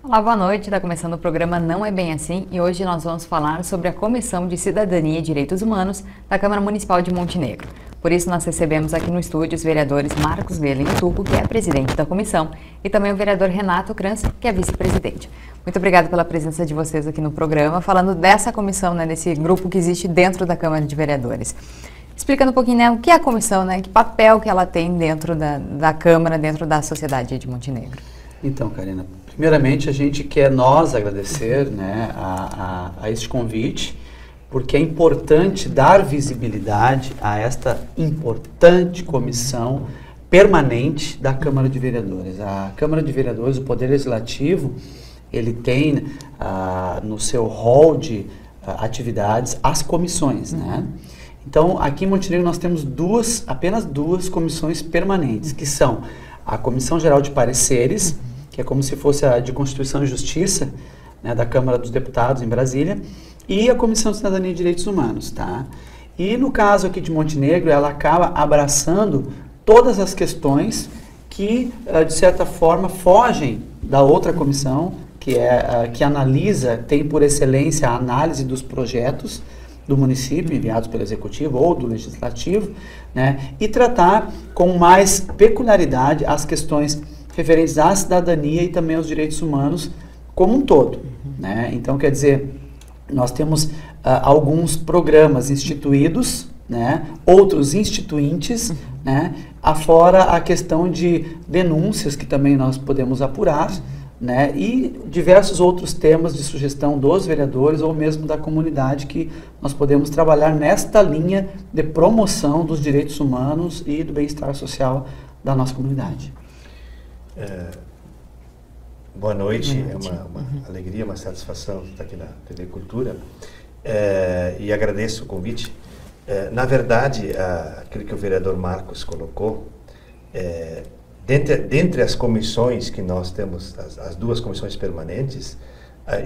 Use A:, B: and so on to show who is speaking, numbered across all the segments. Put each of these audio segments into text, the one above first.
A: Olá, boa noite. Está começando o programa Não é Bem Assim e hoje nós vamos falar sobre a Comissão de Cidadania e Direitos Humanos da Câmara Municipal de Montenegro. Por isso nós recebemos aqui no estúdio os vereadores Marcos Veleno Tuco, que é presidente da comissão, e também o vereador Renato Kranz, que é vice-presidente. Muito obrigada pela presença de vocês aqui no programa, falando dessa comissão, desse grupo que existe dentro da Câmara de Vereadores. Explicando um pouquinho, o que é a comissão, que papel que ela tem dentro da Câmara, dentro da sociedade de Montenegro.
B: Então, Karina, primeiramente a gente quer agradecer a este convite, porque é importante dar visibilidade a esta importante comissão permanente da Câmara de Vereadores. A Câmara de Vereadores, o Poder Legislativo, ele tem no seu rol de atividades as comissões, Então, aqui em Montenegro nós temos apenas duas comissões permanentes, que são a Comissão Geral de Pareceres, que é como se fosse a de Constituição e Justiça, da Câmara dos Deputados em Brasília, e a Comissão de Cidadania e Direitos Humanos, E no caso aqui de Montenegro, ela acaba abraçando todas as questões que, de certa forma, fogem da outra comissão, que analisa, tem por excelência a análise dos projetos do município, enviados pelo Executivo ou do Legislativo, e tratar com mais peculiaridade as questões referentes à cidadania e também aos direitos humanos como um todo. Então, quer dizer, nós temos alguns programas instituídos, outros instituintes, afora a questão de denúncias que também nós podemos apurar, e diversos outros temas de sugestão dos vereadores ou mesmo da comunidade que nós podemos trabalhar nesta linha de promoção dos direitos humanos e do bem-estar social da nossa comunidade.
C: Boa noite, é uma alegria, uma satisfação estar aqui na TV Cultura e agradeço o convite. Na verdade, aquilo que o vereador Marcos colocou, dentre as comissões que nós temos, as duas comissões permanentes,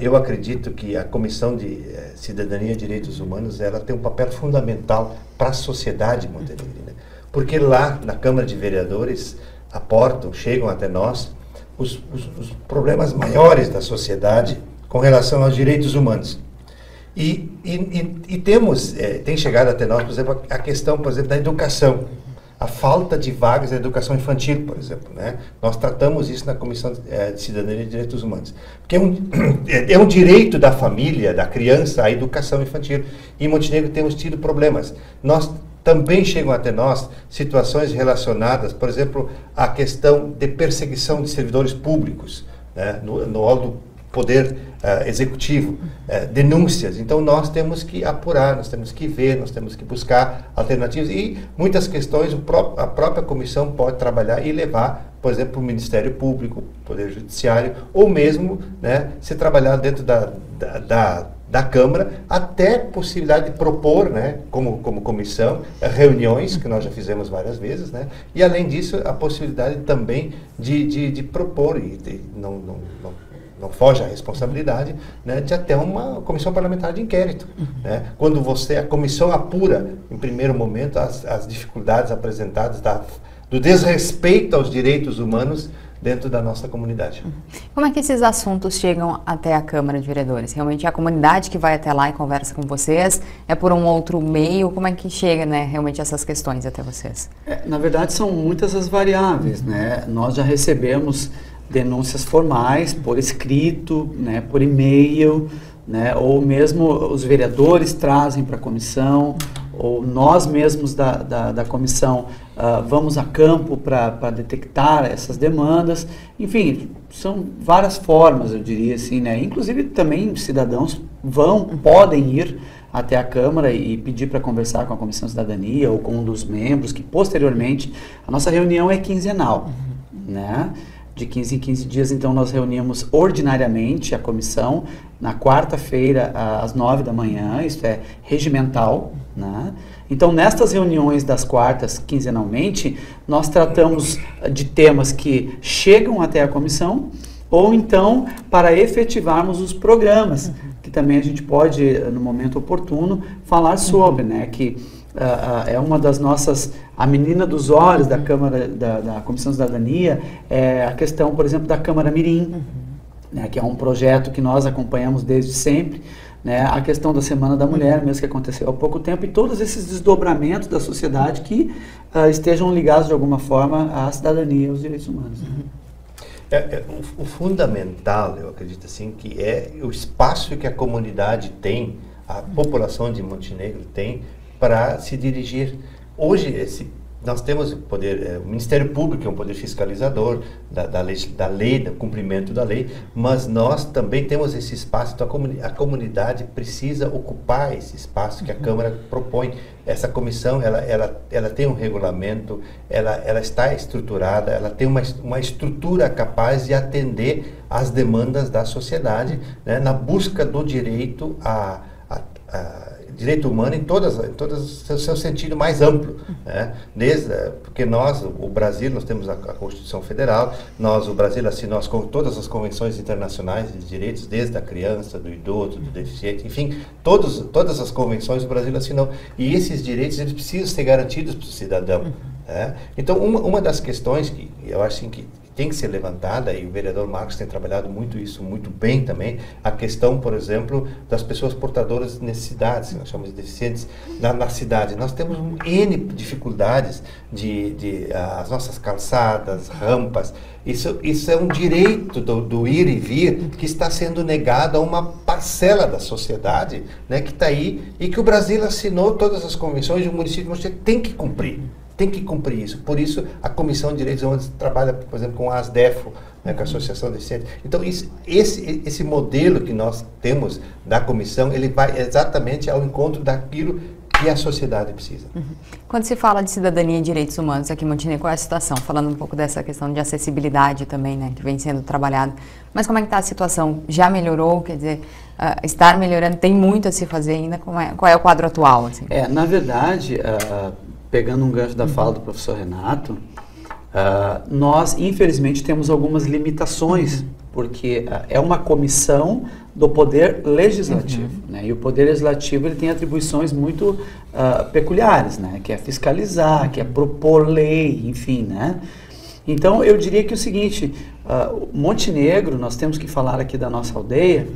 C: eu acredito que a Comissão de Cidadania e Direitos Humanos ela tem um papel fundamental para a sociedade montenegrina, porque lá na Câmara de Vereadores chegam até nós os problemas maiores da sociedade com relação aos direitos humanos. E tem chegado até nós, por exemplo, a questão, por exemplo, da educação. A falta de vagas da educação infantil, por exemplo. Nós tratamos isso na Comissão de Cidadania e Direitos Humanos. Porque é um direito da família, da criança, a educação infantil. E em Montenegro temos tido problemas. Também chegam até nós situações relacionadas, por exemplo, à questão de perseguição de servidores públicos, no âmbito do Poder Executivo, denúncias. Então, nós temos que apurar, nós temos que ver, nós temos que buscar alternativas e muitas questões a própria comissão pode trabalhar e levar, por exemplo, para o Ministério Público, Poder Judiciário, ou mesmo se trabalhar dentro da Câmara, até possibilidade de propor, como comissão, reuniões, que nós já fizemos várias vezes, e além disso, a possibilidade também de propor, e não foge à responsabilidade, de até uma comissão parlamentar de inquérito. Quando a comissão apura, em primeiro momento, as dificuldades apresentadas do desrespeito aos direitos humanos dentro da nossa comunidade.
A: Como é que esses assuntos chegam até a Câmara de Vereadores? Realmente é a comunidade que vai até lá e conversa com vocês? É por um outro meio? Como é que chega, realmente essas questões até vocês?
B: Na verdade, são muitas as variáveis, Nós já recebemos denúncias formais, por escrito, por e-mail, ou mesmo os vereadores trazem para a comissão, ou nós mesmos da comissão vamos a campo para detectar essas demandas. Enfim, são várias formas, eu diria assim, Inclusive também cidadãos podem ir até a Câmara e pedir para conversar com a Comissão de Cidadania ou com um dos membros, que posteriormente, a nossa reunião é quinzenal, De 15 em 15 dias, então, nós reunimos ordinariamente a comissão na quarta-feira, às 9 da manhã, isso é regimental, Então, nestas reuniões das quartas, quinzenalmente, nós tratamos de temas que chegam até a comissão, ou então, para efetivarmos os programas, que também a gente pode, no momento oportuno, falar sobre, que é uma das nossas, a menina dos olhos da Câmara, da Comissão de Cidadania, é a questão, por exemplo, da Câmara Mirim, né, que é um projeto que nós acompanhamos desde sempre, né, a questão da Semana da Mulher, mesmo que aconteceu há pouco tempo, e todos esses desdobramentos da sociedade que estejam ligados de alguma forma à cidadania e aos direitos humanos. Né?
C: O fundamental, eu acredito assim, que é o espaço que a comunidade tem, a população de Montenegro tem para se dirigir. Hoje, nós temos o poder, o Ministério Público é um poder fiscalizador da lei, do cumprimento da lei, mas nós também temos esse espaço, então a comunidade precisa ocupar esse espaço que a Câmara propõe. Essa comissão, ela tem um regulamento, ela está estruturada, ela tem uma estrutura capaz de atender às demandas da sociedade, né, na busca do direito direito humano em todas o seu sentido mais amplo, né? Porque o Brasil, nós temos a Constituição Federal, o Brasil assinou todas as convenções internacionais de direitos, desde a criança, do idoso, do deficiente, enfim, todas as convenções o Brasil assinou, e esses direitos eles precisam ser garantidos para o cidadão. Né? Então, uma das questões que eu acho assim, que tem que ser levantada, e o vereador Marcos tem trabalhado isso muito bem também, a questão, por exemplo, das pessoas portadoras de necessidades, que nós chamamos de deficientes, na cidade. Nós temos N dificuldades as nossas calçadas, rampas, isso é um direito do ir e vir que está sendo negado a uma parcela da sociedade, né, que está aí, e que o Brasil assinou todas as convenções, e o município tem que cumprir. Tem que cumprir isso. Por isso, a Comissão de Direitos Humanos trabalha, por exemplo, com a ASDEFO, né, com a Associação Deficiente. Então, esse modelo que nós temos da comissão, ele vai exatamente ao encontro daquilo que a sociedade precisa.
A: Quando se fala de cidadania e direitos humanos aqui em Montenegro, qual é a situação? Falando um pouco dessa questão de acessibilidade também, né, que vem sendo trabalhada. Mas como é que está a situação? Já melhorou? Quer dizer, estar melhorando, tem muito a se fazer ainda? Qual é o quadro atual? Assim?
B: Na verdade, pegando um gancho da fala do professor Renato, nós, infelizmente, temos algumas limitações, porque é uma comissão do Poder Legislativo, né? E o Poder Legislativo ele tem atribuições muito peculiares, né? Que é fiscalizar, que é propor lei, enfim, né? Então, eu diria que é o seguinte, Montenegro, nós temos que falar aqui da nossa aldeia,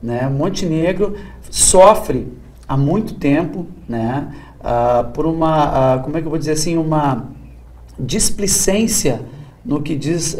B: né? Montenegro sofre há muito tempo, né? Por uma, como é que eu vou dizer assim, uma displicência no que diz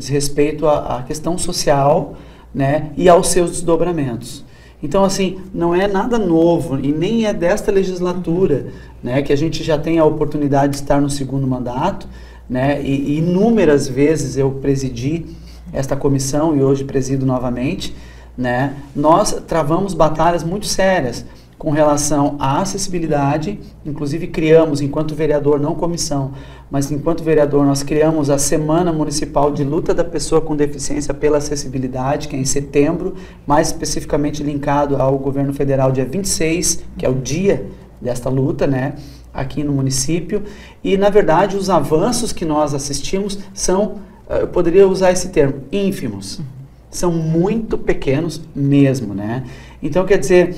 B: respeito à questão social, né, e aos seus desdobramentos. Então, assim, não é nada novo e nem é desta legislatura, né, que a gente já tem a oportunidade de estar no segundo mandato, né, e inúmeras vezes eu presidi esta comissão e hoje presido novamente, né, nós travamos batalhas muito sérias com relação à acessibilidade, inclusive criamos, enquanto vereador, não comissão, mas enquanto vereador, nós criamos a Semana Municipal de Luta da Pessoa com Deficiência pela Acessibilidade, que é em setembro, mais especificamente linkado ao governo federal, dia 26, que é o dia desta luta, né, aqui no município. E, na verdade, os avanços que nós assistimos são, eu poderia usar esse termo, ínfimos. São muito pequenos mesmo, né? Então, quer dizer,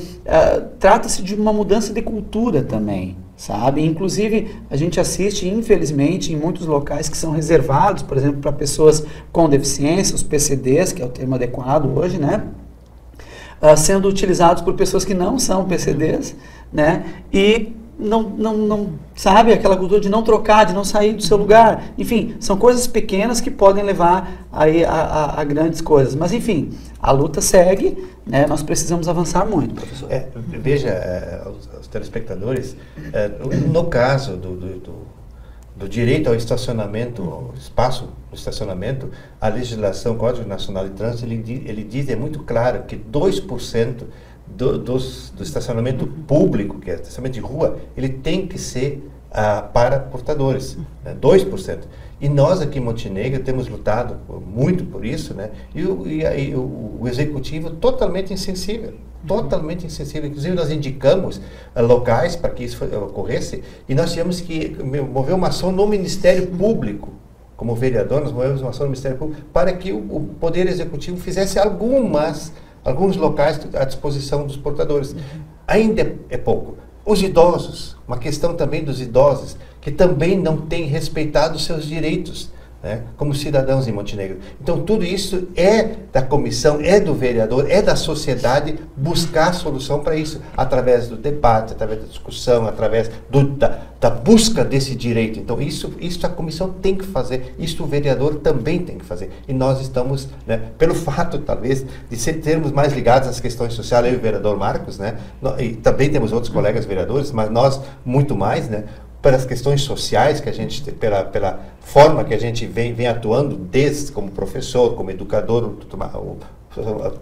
B: trata-se de uma mudança de cultura também, sabe? Inclusive, a gente assiste, infelizmente, em muitos locais que são reservados, por exemplo, para pessoas com deficiência, os PCDs, que é o termo adequado hoje, né? Sendo utilizados por pessoas que não são PCDs, né? E não sabe, aquela cultura de não trocar, de não sair do seu lugar. Enfim, são coisas pequenas que podem levar aí a grandes coisas. Mas, enfim, a luta segue, né? Nós precisamos avançar muito, professor.
C: Veja, os telespectadores, no caso do direito ao estacionamento, ao espaço do estacionamento, a legislação, o Código Nacional de Trânsito, ele diz, é muito claro, que 2% do estacionamento público, que é estacionamento de rua, ele tem que ser para portadores, né? 2%. E nós aqui em Montenegro temos lutado muito por isso, né? E o executivo totalmente insensível. Inclusive, nós indicamos locais para que isso ocorresse, e nós tivemos que mover uma ação no Ministério Público. Como vereador, nós movemos uma ação no Ministério Público para que o Poder Executivo fizesse alguns locais à disposição dos portadores. Ainda é pouco. Os idosos, uma questão também dos idosos, que também não têm respeitado os seus direitos. né, como cidadãos em Montenegro. Então, tudo isso é da comissão, é do vereador, é da sociedade buscar solução para isso, através do debate, através da discussão, através da busca desse direito. Então, isso a comissão tem que fazer, isso o vereador também tem que fazer. E nós estamos, né, pelo fato, talvez, de sermos mais ligados às questões sociais, eu e o vereador Marcos, né, e também temos outros colegas vereadores, mas nós muito mais, né, pelas questões sociais que a gente, pela forma que a gente vem atuando, desde como professor, como educador,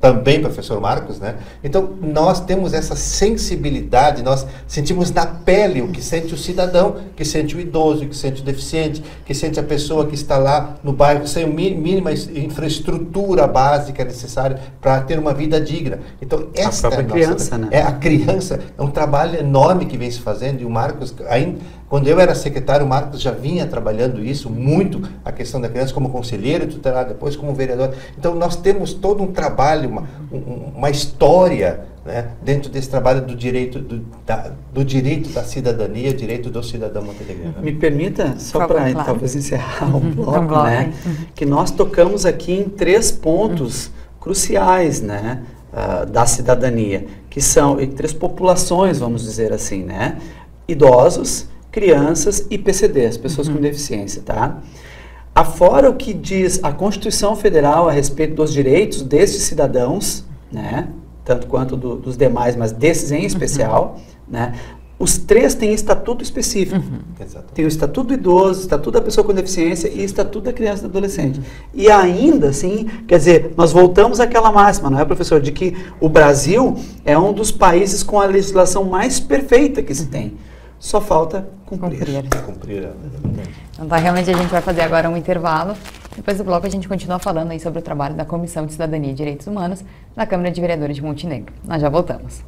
C: também professor Marcos, né? Então, nós temos essa sensibilidade, nós sentimos na pele o que sente o cidadão, que sente o idoso, que sente o deficiente, que sente a pessoa que está lá no bairro sem a mínima infraestrutura básica necessária para ter uma vida digna. Então, essa
B: a própria criança, né?
C: A criança é um trabalho enorme que vem se fazendo, e o Marcos, ainda quando eu era secretário, o Marcos já vinha trabalhando isso muito, a questão da criança, como conselheiro tutelar, depois como vereador. Então, nós temos todo um trabalho, uma história, né, dentro desse trabalho do direito da cidadania, direito do cidadão montenegrino.
B: Me permita, só para talvez encerrar o bloco, né, que nós tocamos aqui em 3 pontos cruciais, né, da cidadania, que são 3 populações, vamos dizer assim, né, idosos, crianças e PCDs, pessoas com deficiência, tá? Afora o que diz a Constituição Federal a respeito dos direitos desses cidadãos, né? Tanto quanto dos demais, mas desses em especial, né? Os 3 têm estatuto específico. Tem o estatuto do idoso, estatuto da pessoa com deficiência e estatuto da criança e do adolescente. E ainda assim, quer dizer, nós voltamos àquela máxima, não é, professor? De que o Brasil é um dos países com a legislação mais perfeita que se tem. Só falta cumprir.
A: Então, realmente a gente vai fazer agora um intervalo. Depois do bloco a gente continua falando aí sobre o trabalho da Comissão de Cidadania e Direitos Humanos da Câmara de Vereadores de Montenegro. Nós já voltamos.